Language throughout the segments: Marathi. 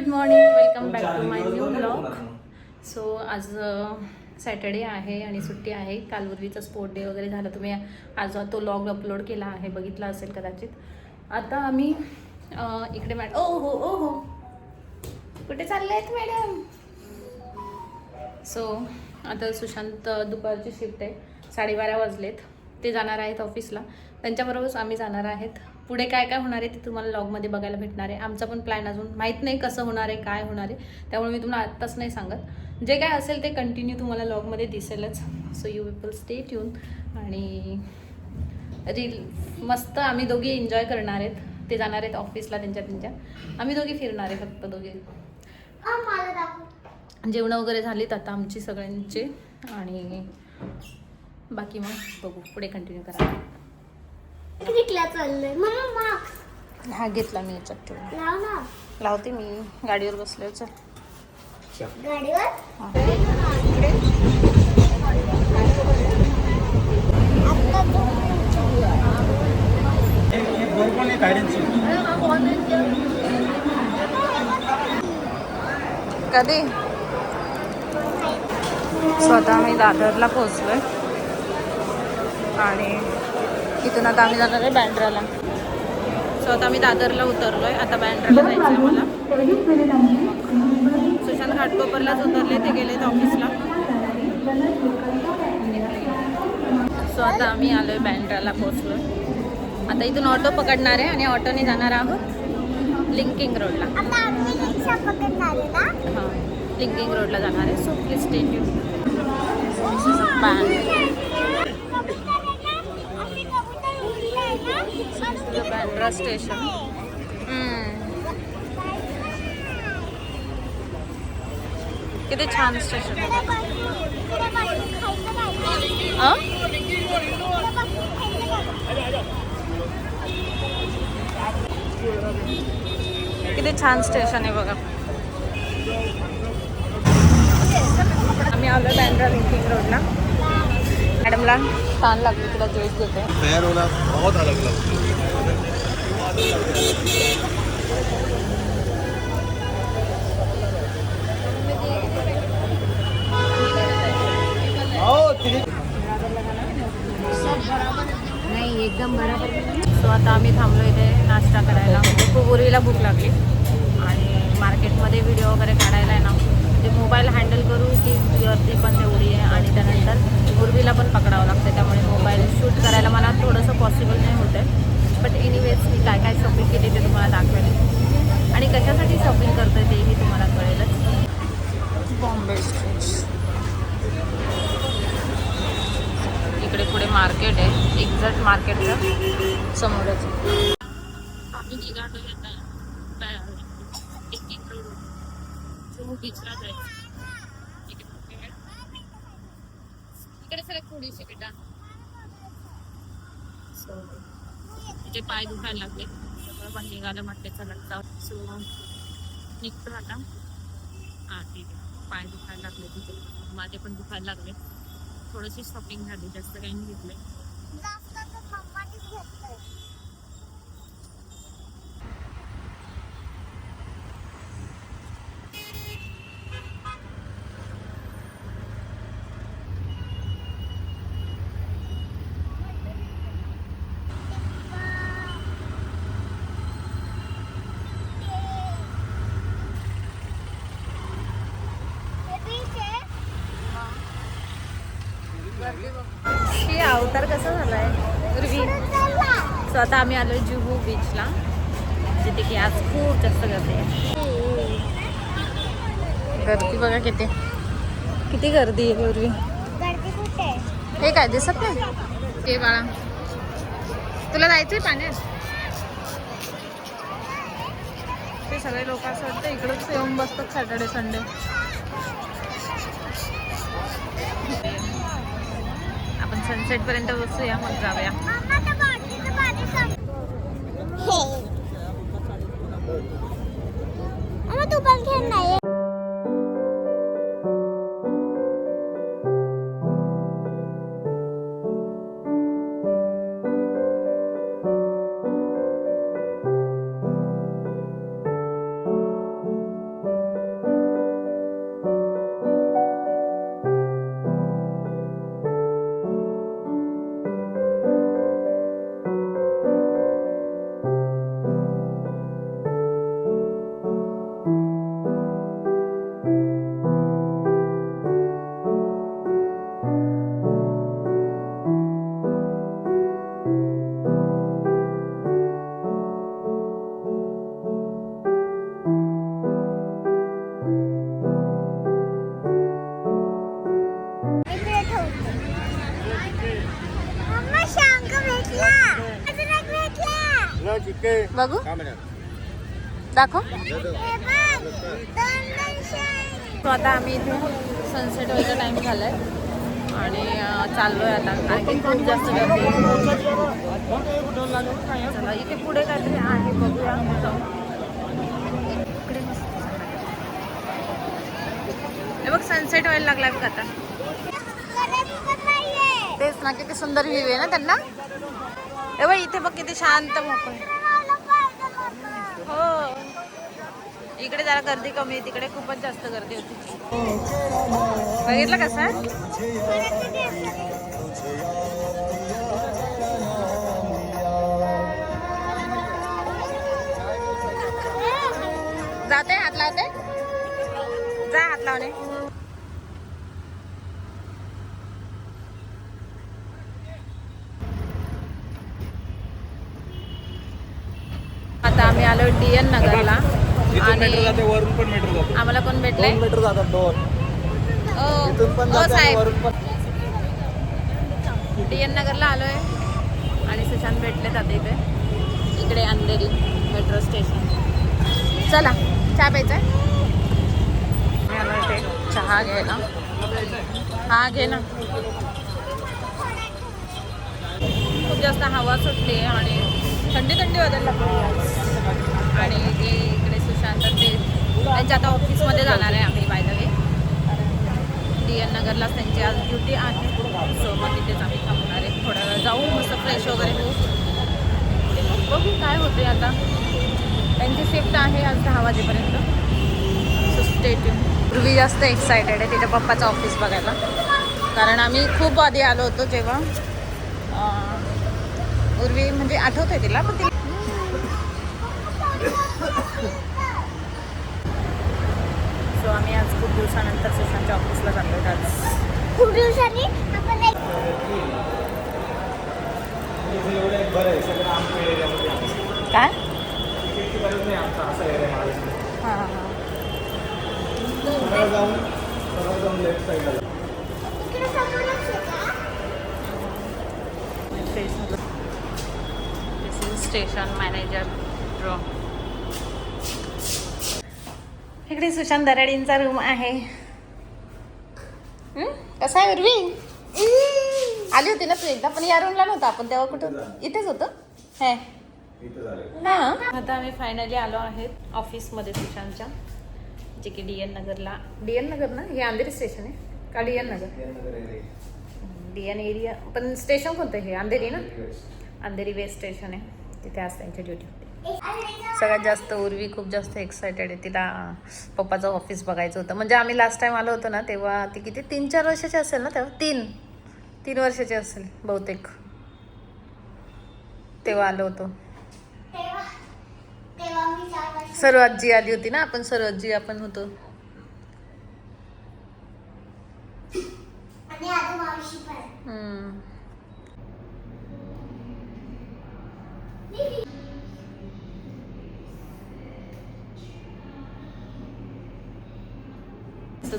Good morning, welcome back to my new blog. So आज सॅटर्डे आहे आणि सुट्टी आहे. काल उर्वीचा स्पोर्ट डे वगैरे झाला. तुम्ही आज तो लॉग अपलोड केला आहे, बघितला असेल कदाचित. आता आम्ही इकडे मॅडम ओ हो कुठे चालले आहेत मॅडम. सो आता सुशांत दुपारची शिफ्ट आहे, 12:30 वाजलेत. ते जाणार आहेत ऑफिसला. त्यांच्याबरोबरच आम्ही जाणार आहेत. पुढे काय काय होणार आहे ते तुम्हाला लॉगमध्ये बघायला भेटणार आहे. आमचा पण प्लॅन अजून माहीत नाही कसं होणार आहे, काय होणार आहे, त्यामुळे मी तुम्हाला आत्ताच नाही सांगत. जे काय असेल ते कंटिन्यू तुम्हाला लॉगमध्ये दिसेलच. So you people stay tune. आणि मस्त आम्ही दोघी एन्जॉय करणार आहेत. ते जाणार आहेत ऑफिसला त्यांच्या. आम्ही दोघी फिरणार आहे, फक्त दोघी. जेवणं वगैरे झालीत आता आमची सगळ्यांची. आणि बाकी मग बघू, पुढे कंटिन्यू करा. हा घेतला मी याच्यात ठेवून. लावते मी, गाडीवर बसले. चल गाडीवर. कधी स्वतः आम्ही दादरला पोहोचलोय आणि इथून आता आम्ही जाणार आहे बँड्राला. स्वतः आम्ही दादरला उतरलोय, आता बँड्राला जायचं आहे मला. सुशांत घाटकोपरलाच उतरले, ते गेलेत ऑफिसला. सो आता आम्ही आलोय बँड्राला पोहोचलोय. आता इथून ऑटो पकडणार आहे आणि ऑटोने जाणार आहोत लिंकिंग रोडला. हां, लिंकिंग रोडला जाणार आहे. So please stay tune. Bandra station. किती छान स्टेशन. किती छान स्टेशन आहे बघा. आम्ही आलो बँड्रा लिंकिंग रोडला. मॅडमला छान लागली, तुला ज्यूस देते. नाही एकदम बरोबर. सो आता आम्ही थांबलो इथे नाश्ता करायला. खूप उर्वीला भूक लागली आणि मार्केटमध्ये व्हिडिओ वगैरे काढायला आहे ना, ते मोबाईल हँडल करू की गर्दी पण तेवढी आहे आणि त्यानंतर उर्वीला पण पकडावं लागतं. त्यामुळे मोबाईल शूट करायला मला थोडंसं पॉसिबल नाही होत आहे. बट एनिवेज मी काय काय शॉपिंग केली ते तुम्हाला दाखवेल आणि कशासाठी शॉपिंग करतो आहे तेही तुम्हाला कळेलच. बॉम्बे स्ट्रीट. इकडे पुढे मार्केट आहे, एक्झॅक्ट मार्केटच्या समोरच. आम्ही निघालो बीचला जायचं. इकडे सर थोडीशी बेटा. सो तिथे पाय दुखायला लागले, पण निघालं म्हटले चला जाऊ. सो निघतो आता. हा ठीक आहे. पाय दुखायला लागले, तिथे माझे पण दुखायला लागले. थोडीशी शॉपिंग झाली, जास्त काही नाही घेतलंय. हे अवतार कसा झालाय उर्वी. सो आता आम्ही आलोय जुहू बीचला, जिथे की आज खूप जास्त गर्दी आहे. गर्दी बघा किती किती गर्दी आहे उर्वी. हे काय दिसत नाही. हे बाळा, तुला जायचंय पाण्यात. ते सगळे लोक असं वाटतं इकडंच येऊन बसतात सॅटर्डे संडे. आपण सनसेट पर्यंत बसूया, मग जाऊया. तू पण खेळणार. बघू दाखव. तो आता आम्ही इथे सनसेट व्हायचा टाइम झालाय आणि चाललोय आता कारण की खूप जास्त गर्दी आहे. चला इथे पुढे काहीतरी आहे बघूया. इकडे हे बघ सनसेट व्हायला लागलाय बघ आता. तेच ना किती सुंदर व्ह्यू आहे ना त्यांना. हे बघ इथे बघ किती शांत मोकळं. हो इकडे जरा गर्दी कमी आहे तिकडे खूपच जास्त गर्दी होती. बघितलं कसं जाते हात लावते जा हात लावणे. आता आम्ही आलो DN नगरला आणि आम्हाला कोण भेटलंय. साहेब DN नगरला आलोय आणि सुशांत भेटले आता इकडे अंधेरी मेट्रो स्टेशन. चला चहा प्यायचा आहे. चहा घे ना. हा घे ना. खूप जास्त हवा सुटली आहे आणि थंडी वाजायला लागली. आणि ते इकडे सुशांत ते त्यांच्या आता ऑफिसमध्ये जाणार आहे आम्ही बाय द वे. DN नगरलाच त्यांची आज ड्युटी आहे. सो मग तिथेच आम्ही थांबणार आहे. थोडा वेळ जाऊ मस्त फ्रेश वगैरे होऊ. बघू काय होते आता. त्यांची शिफ्ट आहे आज 10 वाजेपर्यंत. So stay tune. पूर्वी जास्त एक्सायटेड आहे तिथे पप्पाचं ऑफिस बघायला कारण आम्ही खूप आधी आलो होतो जेव्हा पूर्वी म्हणजे आठवतंय तिला पण ती. सो आम्ही आज खूप दिवसानंतर सुशांतच्या ऑफिसला जातोय. आज खूप दिवसांनी काय हां हां स्टेशन मॅनेजर ड्रॉ. इकडे सुशांत दराडींचा रूम आहे. कसा आहे उर्वी. आली होती ना तू एकदा पण या रूमला नव्हता आपण तेव्हा. कुठं इथेच होतं हे. हां आता आम्ही फायनली आलो आहेत ऑफिसमध्ये सुशांतच्या जे की DN नगरला. DN नगर ना हे अंधेरी स्टेशन आहे का. DN नगर DN एरिया पण स्टेशन कोणतं हे अंधेरी ना. अंधेरी वेस्ट स्टेशन आहे तिथे आज त्यांची ड्युटी होती. सगळ्यात जास्त उर्वी खूप जास्त एक्सायटेड आहे. तिला पप्पाचं ऑफिस बघायचं होतं. म्हणजे आम्ही लास्ट टाइम आलो होतो ना तेव्हा ती किती 3-4 वर्षाची असेल ना. तेव्हा 3 वर्षाची असेल बहुतेक. तेव्हा आलो होतो. सर्व आजी आली होती ना. आपण सर्व आजी आपण होतो.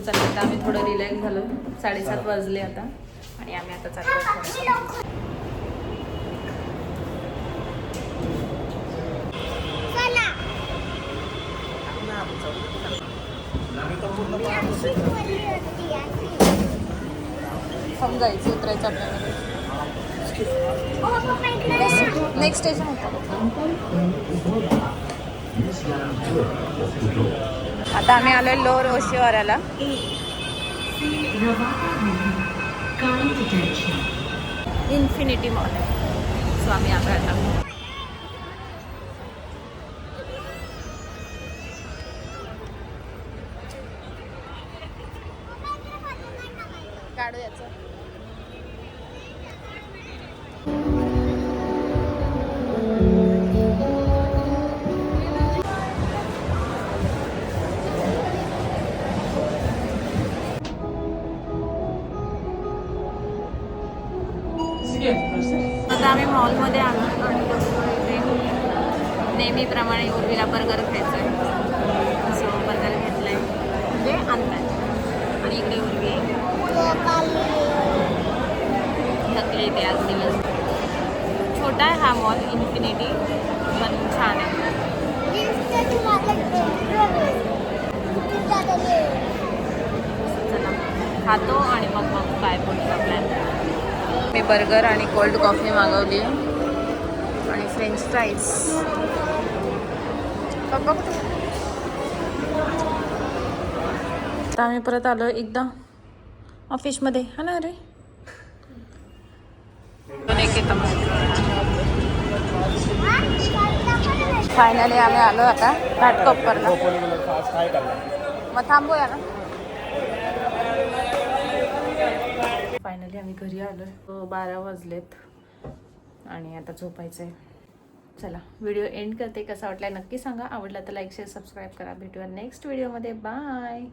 चला आता आम्ही थोडं रिलॅक्स झालो. 7:30 वाजले आता आणि आम्ही आता चाललो. समजायचं उतरायचं आपल्याला. नेक्स्ट स्टेशन होतं. आता आम्ही आलोय लोअर ओशिवाराला. इन्फिनिटी मॉल आहे. सो आम्ही आलोय आता. काढू याचं. आता आम्ही मॉलमध्ये आलो आणि नेहमीप्रमाणे उर्वीला बर्गर खायचं आहे. सो बर्गर घेतलं आहे म्हणजे आणलाय. आणि इकडे उर्वी थकले ते आज दिवस. छोटा आहे हा मॉल इन्फिनिटी छान आहे. चला खातो आणि मग काय पुढचा प्लॅन. मी बर्गर आणि कोल्ड कॉफी मागवली आणि फ्रेंच फ्राईज. आता आम्ही परत आलो एकदा ऑफिसमध्ये. हा ना रे, फायनली आम्ही आलो आता घाटकोपरला. मग थांबूया ना. फायनली आम्ही घरी आलो. 12 वाजलेत आणि आता झोपायचं आहे. चला व्हिडिओ एंड करते. कसा वाटला नक्की सांगा. आवडला तर लाईक शेअर सबस्क्राईब करा. भेटूया नेक्स्ट व्हिडिओमध्ये. बाय.